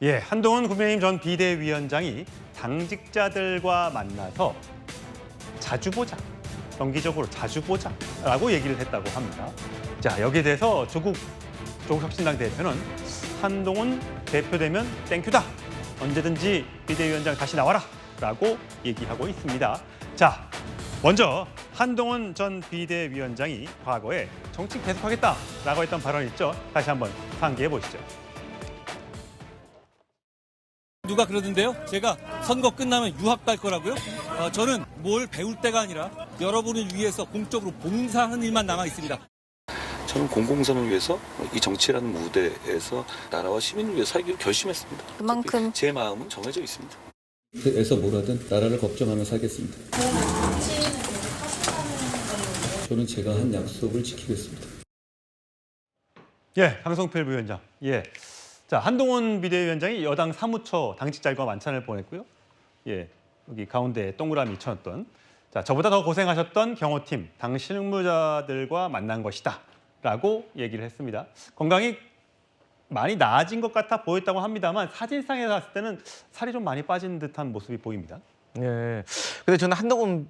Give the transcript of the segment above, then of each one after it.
예, 한동훈 국민의힘 전 비대위원장이 당직자들과 만나서 자주 보자, 정기적으로 자주 보자라고 얘기를 했다고 합니다. 자, 여기에 대해서 조국 혁신당 대표는 한동훈 대표되면 땡큐다. 언제든지 비대위원장 다시 나와라라고 얘기하고 있습니다. 자, 먼저 한동훈 전 비대위원장이 과거에 정치 계속하겠다라고 했던 발언이 있죠. 다시 한번 상기해 보시죠. 누가 그러던데요? 제가 선거 끝나면 유학 갈 거라고요? 저는 뭘 배울 때가 아니라 여러분을 위해서 공적으로 봉사하는 일만 남아 있습니다. 저는 공공선을 위해서 이 정치라는 무대에서 나라와 시민을 위해 살기로 결심했습니다. 그만큼 제 마음은 정해져 있습니다. 에서 뭐라든 나라를 걱정하며 살겠습니다. 저는 제가 한 약속을 지키겠습니다. 예, 강성필 부위원장. 예. 자, 한동훈 비대위원장이 여당 사무처 당직자들과 만찬을 보냈고요. 예, 여기 가운데 동그라미 쳐놨던. 자, 저보다 더 고생하셨던 경호팀, 당 실무자들과 만난 것이다. 라고 얘기를 했습니다. 건강이 많이 나아진 것 같아 보였다고 합니다만 사진상에 봤을 때는 살이 좀 많이 빠진 듯한 모습이 보입니다. 네. 근데 저는 한동훈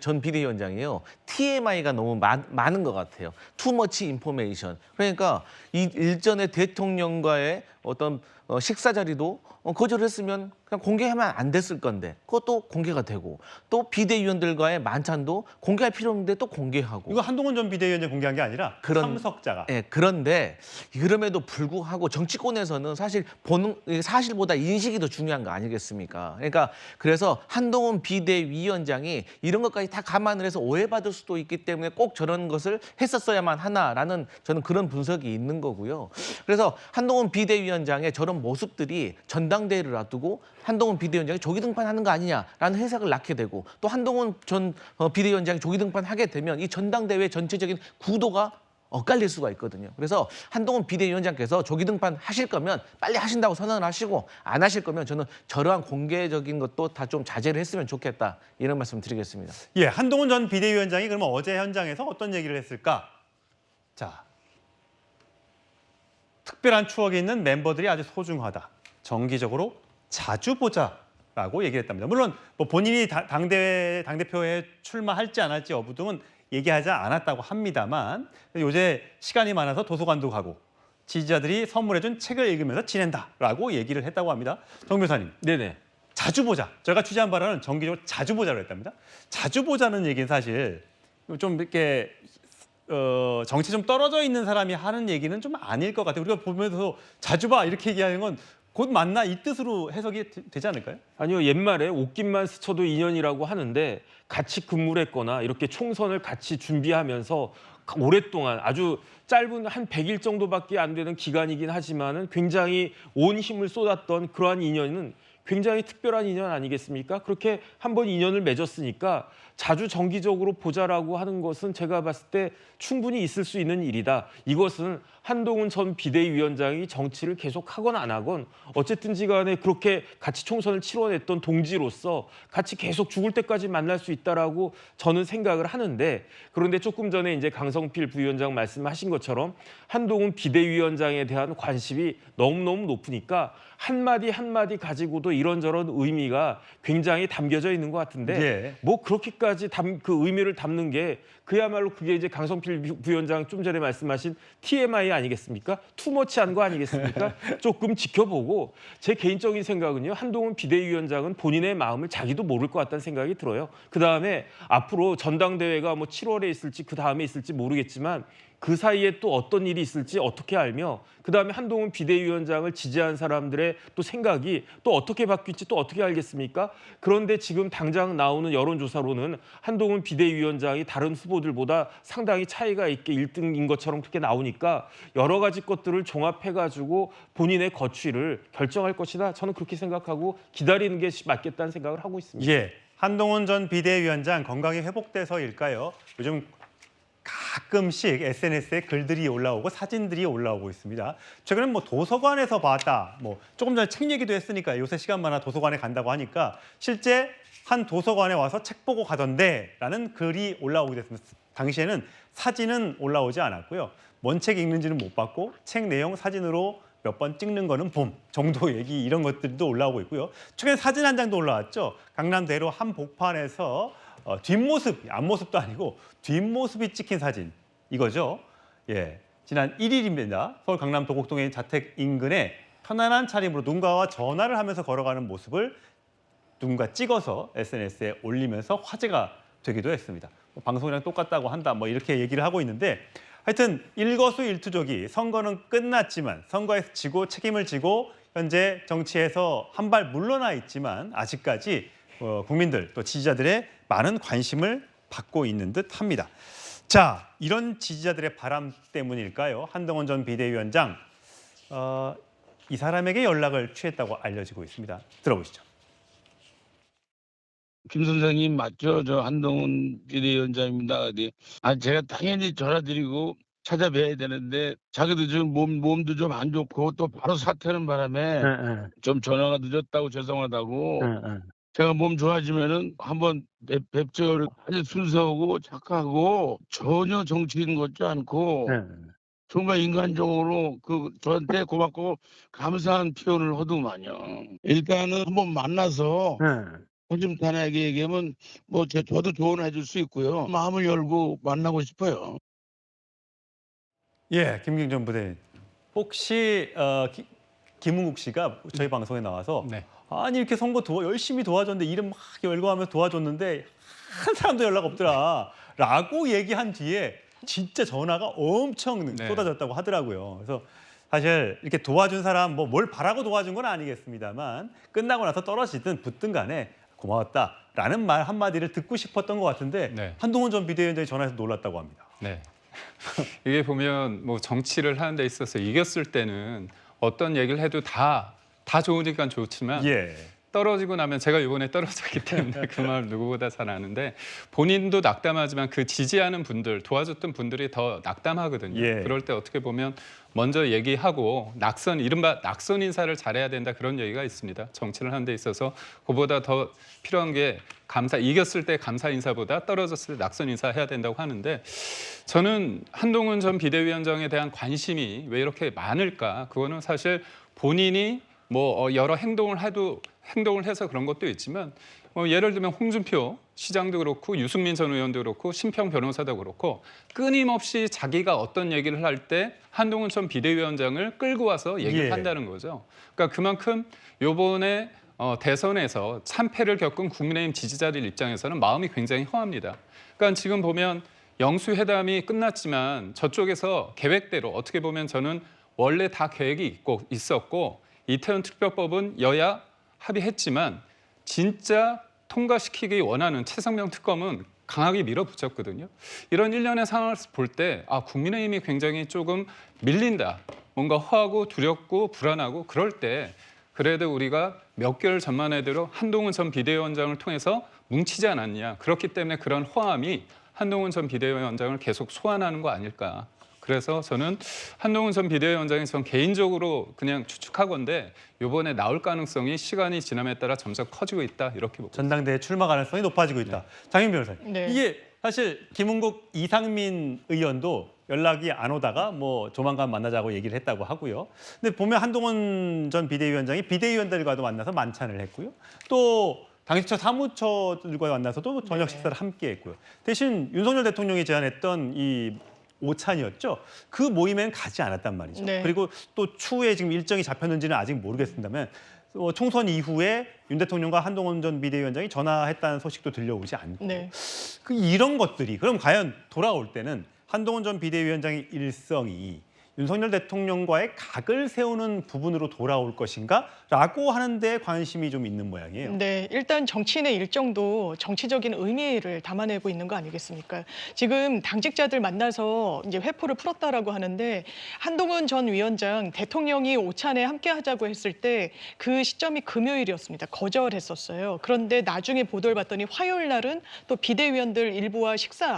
전 비대위원장이요. TMI가 너무 많은 것 같아요. Too much information. 그러니까 이 일전에 대통령과의 어떤 식사 자리도 거절했으면 그냥 공개하면 안 됐을 건데 그것도 공개가 되고 또 비대위원들과의 만찬도 공개할 필요 없는데 또 공개하고 이거 한동훈 전 비대위원장 공개한 게 아니라 참석자가. 네, 그런데 그럼에도 불구하고 정치권에서는 사실 보는 사실보다 인식이 더 중요한 거 아니겠습니까? 그러니까 그래서 한동훈 비대위원장이 이런 것까지 다 감안을 해서 오해받을 수도 있기 때문에 꼭 저런 것을 했었어야만 하나라는 저는 그런 분석이 있는 거고요. 그래서 한동훈 비대위원장의 저런 모습들이 전당대회를 앞두고 한동훈 비대위원장이 조기 등판하는 거 아니냐라는 해석을 낳게 되고 또 한동훈 전 비대위원장이 조기 등판하게 되면 이 전당대회 전체적인 구도가 엇갈릴 수가 있거든요. 그래서 한동훈 비대위원장께서 조기 등판 하실 거면 빨리 하신다고 선언을 하시고 안 하실 거면 저는 저러한 공개적인 것도 다 좀 자제를 했으면 좋겠다 이런 말씀 드리겠습니다. 예, 한동훈 전 비대위원장이 그러면 어제 현장에서 어떤 얘기를 했을까? 자, 특별한 추억이 있는 멤버들이 아주 소중하다. 정기적으로 자주 보자라고 얘기를 했답니다. 물론 뭐 본인이 당대표에 출마할지 안 할지 여부 등은 얘기하지 않았다고 합니다만 요새 시간이 많아서 도서관도 가고 지지자들이 선물해준 책을 읽으면서 지낸다라고 얘기를 했다고 합니다. 정 변호사님. 네네. 자주 보자. 저희가 취재한 바로는 정기적으로 자주 보자고 했답니다. 자주 보자는 얘기는 사실 좀 이렇게 정치 좀 떨어져 있는 사람이 하는 얘기는 좀 아닐 것 같아요. 우리가 보면서 자주 봐 이렇게 얘기하는 건 곧 만나 이 뜻으로 해석이 되지 않을까요? 아니요, 옛말에 옷깃만 스쳐도 인연이라고 하는데 같이 근무를 했거나 이렇게 총선을 같이 준비하면서 오랫동안 아주 짧은 한 100일 정도밖에 안 되는 기간이긴 하지만은 굉장히 온 힘을 쏟았던 그러한 인연은 굉장히 특별한 인연 아니겠습니까? 그렇게 한번 인연을 맺었으니까 자주 정기적으로 보자라고 하는 것은 제가 봤을 때 충분히 있을 수 있는 일이다. 이것은 한동훈 전 비대위원장이 정치를 계속 하건 안 하건 어쨌든지 간에 그렇게 같이 총선을 치러냈던 동지로서 같이 계속 죽을 때까지 만날 수 있다라고 저는 생각을 하는데 그런데 조금 전에 이제 강성필 부위원장 말씀하신 것처럼 한동훈 비대위원장에 대한 관심이 너무너무 높으니까 한마디 한마디 가지고도 이런저런 의미가 굉장히 담겨져 있는 것 같은데 예. 뭐 그렇게까지 그 의미를 담는 게 그야말로 그게 이제 강성필 부위원장 좀 전에 말씀하신 TMI 아니겠습니까? 투머치한 거 아니겠습니까? 조금 지켜보고 제 개인적인 생각은요. 한동훈 비대위원장은 본인의 마음을 자기도 모를 것 같다는 생각이 들어요. 그다음에 앞으로 전당대회가 뭐 7월에 있을지 그다음에 있을지 모르겠지만 그 사이에 또 어떤 일이 있을지 어떻게 알며 그다음에 한동훈 비대위원장을 지지한 사람들의 또 생각이 또 어떻게 바뀔지 또 어떻게 알겠습니까? 그런데 지금 당장 나오는 여론조사로는 한동훈 비대위원장이 다른 후보들보다 상당히 차이가 있게 1등인 것처럼 그렇게 나오니까 여러 가지 것들을 종합해가지고 본인의 거취를 결정할 것이다. 저는 그렇게 생각하고 기다리는 게 맞겠다는 생각을 하고 있습니다. 예, 한동훈 전 비대위원장 건강이 회복돼서일까요? 요즘 가끔씩 SNS에 글들이 올라오고 사진들이 올라오고 있습니다. 최근에 뭐 도서관에서 봤다, 뭐 조금 전에 책 얘기도 했으니까 요새 시간 많아 도서관에 간다고 하니까 실제 한 도서관에 와서 책 보고 가던데라는 글이 올라오게 됐습니다. 당시에는 사진은 올라오지 않았고요. 뭔 책 읽는지는 못 봤고 책 내용 사진으로 몇 번 찍는 거는 봄 정도 얘기 이런 것들도 올라오고 있고요. 최근에 사진 한 장도 올라왔죠. 강남대로 한복판에서 뒷모습, 앞모습도 아니고 뒷모습이 찍힌 사진 이거죠. 예, 지난 1일입니다. 서울 강남 도곡동의 자택 인근에 편안한 차림으로 누군가와 전화를 하면서 걸어가는 모습을 누군가 찍어서 SNS에 올리면서 화제가 되기도 했습니다. 뭐 방송이랑 똑같다고 한다 뭐 이렇게 얘기를 하고 있는데 하여튼 일거수일투족이 선거는 끝났지만 선거에서 지고 책임을 지고 현재 정치에서 한 발 물러나 있지만 아직까지 국민들 또 지지자들의 많은 관심을 받고 있는 듯합니다. 자, 이런 지지자들의 바람 때문일까요? 한동훈 전 비대위원장 이 사람에게 연락을 취했다고 알려지고 있습니다. 들어보시죠. 김 선생님 맞죠? 저 한동훈 비대위원장입니다. 제가 당연히 전화드리고 찾아뵈야 되는데 자기도 지금 몸도 좀 안 좋고 또 바로 사퇴하는 바람에 좀 전화가 늦었다고 죄송하다고 제가 몸 좋아지면은 한번 뵙죠. 아주 순수하고 착하고 전혀 정치인 같지 않고 정말 인간적으로 저한테 고맙고 감사한 표현을 하더만요. 일단은 한번 만나서 허심탄회하게 얘기하면 뭐 저도 조언을 해줄 수 있고요. 마음을 열고 만나고 싶어요. 예, 김경준 부대인. 혹시 김웅국 씨가 저희 방송에 나와서 아니 이렇게 선거 열심히 도와줬는데 이름 막 열거하면서 도와줬는데 한 사람도 연락 없더라 라고 얘기한 뒤에 진짜 전화가 엄청 쏟아졌다고 하더라고요. 그래서 사실 이렇게 도와준 사람 뭘 바라고 도와준 건 아니겠습니다만 끝나고 나서 떨어지든 붙든 간에 고마웠다라는 말 한마디를 듣고 싶었던 것 같은데 한동훈 전 비대위원장이 전화해서 놀랐다고 합니다. 네. 이게 보면 뭐 정치를 하는 데 있어서 이겼을 때는 어떤 얘기를 해도 다 좋으니까 좋지만 떨어지고 나면 제가 이번에 떨어졌기 때문에 그 마음을 누구보다 잘 아는데 본인도 낙담하지만 그 지지하는 분들, 도와줬던 분들이 더 낙담하거든요. 그럴 때 어떻게 보면 먼저 얘기하고 이른바 낙선 인사를 잘해야 된다 그런 얘기가 있습니다. 정치를 하는 데 있어서 그보다 더 필요한 게 이겼을 때 감사 인사보다 떨어졌을 때 낙선 인사 해야 된다고 하는데 저는 한동훈 전 비대위원장에 대한 관심이 왜 이렇게 많을까? 그거는 사실 본인이 여러 행동을 해서 그런 것도 있지만 예를 들면 홍준표 시장도 그렇고 유승민 전 의원도 그렇고 심평 변호사도 그렇고 끊임없이 자기가 어떤 얘기를 할 때 한동훈 전 비대위원장을 끌고 와서 얘기를 한다는 거죠. 그러니까 그만큼 이번에 대선에서 참패를 겪은 국민의힘 지지자들 입장에서는 마음이 굉장히 허합니다. 그러니까 지금 보면 영수회담이 끝났지만 저쪽에서 계획대로 어떻게 보면 저는 원래 다 계획이 있었고 이태원 특별법은 여야 합의했지만 진짜 통과시키기 원하는 최상병 특검은 강하게 밀어붙였거든요. 이런 일련의 상황을 볼 때 국민의힘이 굉장히 조금 밀린다. 뭔가 허하고 두렵고 불안하고 그럴 때 그래도 우리가 몇 개월 전만 해도 한동훈 전 비대위원장을 통해서 뭉치지 않았냐. 그렇기 때문에 그런 허함이 한동훈 전 비대위원장을 계속 소환하는 거 아닐까. 그래서 저는 한동훈 전 비대위원장이 전 개인적으로 그냥 추측하건데 이번에 나올 가능성이 시간이 지남에 따라 점점 커지고 있다 이렇게 보고 전당대회 출마 가능성이 높아지고 있다. 장윤 변호사님. 이게 사실 김은국, 이상민 의원도 연락이 안 오다가 조만간 만나자고 얘기를 했다고 하고요. 근데 보면 한동훈 전 비대위원장이 비대위원들과도 만나서 만찬을 했고요. 또 당시처 사무처들과 만나서도 저녁 식사를 함께 했고요. 대신 윤석열 대통령이 제안했던 이 오찬이었죠. 그 모임에는 가지 않았단 말이죠. 그리고 또 추후에 지금 일정이 잡혔는지는 아직 모르겠습니다만 총선 이후에 윤 대통령과 한동훈 전 비대위원장이 전화했다는 소식도 들려오지 않고 이런 것들이 그럼 과연 돌아올 때는 한동훈 전 비대위원장의 일성이 윤석열 대통령과의 각을 세우는 부분으로 돌아올 것인가라고 하는 데 관심이 좀 있는 모양이에요. 네, 일단 정치인의 일정도 정치적인 의미를 담아내고 있는 거 아니겠습니까? 지금 당직자들 만나서 이제 회포를 풀었다라고 하는데 한동훈 전 위원장 대통령이 오찬에 함께 하자고 했을 때 그 시점이 금요일이었습니다. 거절했었어요. 그런데 나중에 보도를 봤더니 화요일 날은 또 비대위원들 일부와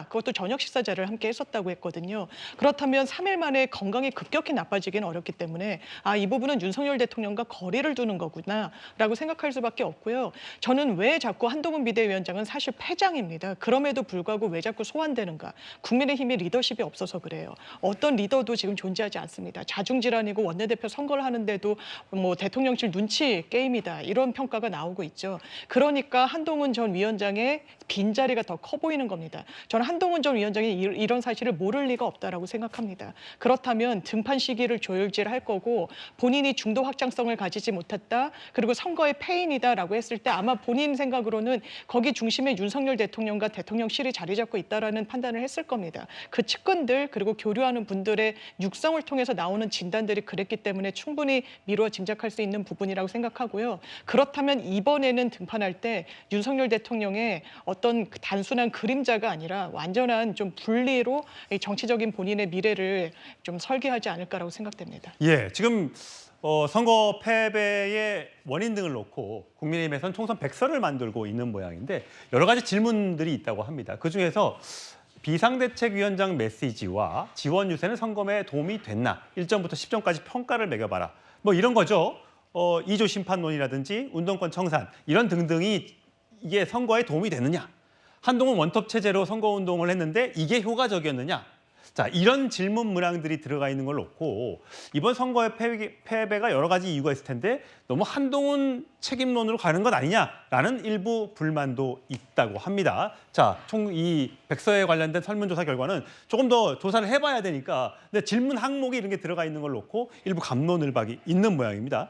그것도 저녁 식사 자리를 함께 했었다고 했거든요. 그렇다면 3일 만에 건강 상황이 급격히 나빠지기는 어렵기 때문에 이 부분은 윤석열 대통령과 거리를 두는 거구나라고 생각할 수밖에 없고요. 저는 왜 자꾸 한동훈 비대위원장은 사실 패장입니다. 그럼에도 불구하고 왜 자꾸 소환되는가? 국민의힘이 리더십이 없어서 그래요. 어떤 리더도 지금 존재하지 않습니다. 자중질환이고 원내대표 선거를 하는데도 뭐 대통령실 눈치 게임이다 이런 평가가 나오고 있죠. 그러니까 한동훈 전 위원장의 빈자리가 더 커 보이는 겁니다. 저는 한동훈 전 위원장이 이런 사실을 모를 리가 없다라고 생각합니다. 그렇다면 등판 시기를 조율질할 거고 본인이 중도 확장성을 가지지 못했다. 그리고 선거의 패인이다라고 했을 때 아마 본인 생각으로는 거기 중심에 윤석열 대통령과 대통령실이 자리 잡고 있다라는 판단을 했을 겁니다. 그 측근들 그리고 교류하는 분들의 육성을 통해서 나오는 진단들이 그랬기 때문에 충분히 미루어 짐작할 수 있는 부분이라고 생각하고요. 그렇다면 이번에는 등판할 때 윤석열 대통령의 어떤 단순한 그림자가 아니라 완전한 좀 분리로 이 정치적인 본인의 미래를 좀 설계하지 않을까라고 생각됩니다. 예, 지금 선거 패배의 원인 등을 놓고 국민의힘에서는 총선 백서를 만들고 있는 모양인데 여러 가지 질문들이 있다고 합니다. 그중에서 비상대책위원장 메시지와 지원 유세는 선거에 도움이 됐나? 1점부터 10점까지 평가를 매겨봐라. 뭐 이런 거죠. 2조 심판론이라든지 운동권 청산 이런 등등이 이게 선거에 도움이 되느냐? 한동훈 원톱 체제로 선거운동을 했는데 이게 효과적이었느냐? 자, 이런 질문 문항들이 들어가 있는 걸 놓고 이번 선거의 패배가 여러 가지 이유가 있을 텐데 너무 한동훈 책임론으로 가는 것 아니냐라는 일부 불만도 있다고 합니다. 자, 총 이 백서에 관련된 설문조사 결과는 조금 더 조사를 해봐야 되니까 근데 질문 항목이 이런 게 들어가 있는 걸 놓고 일부 갑론을박이 있는 모양입니다.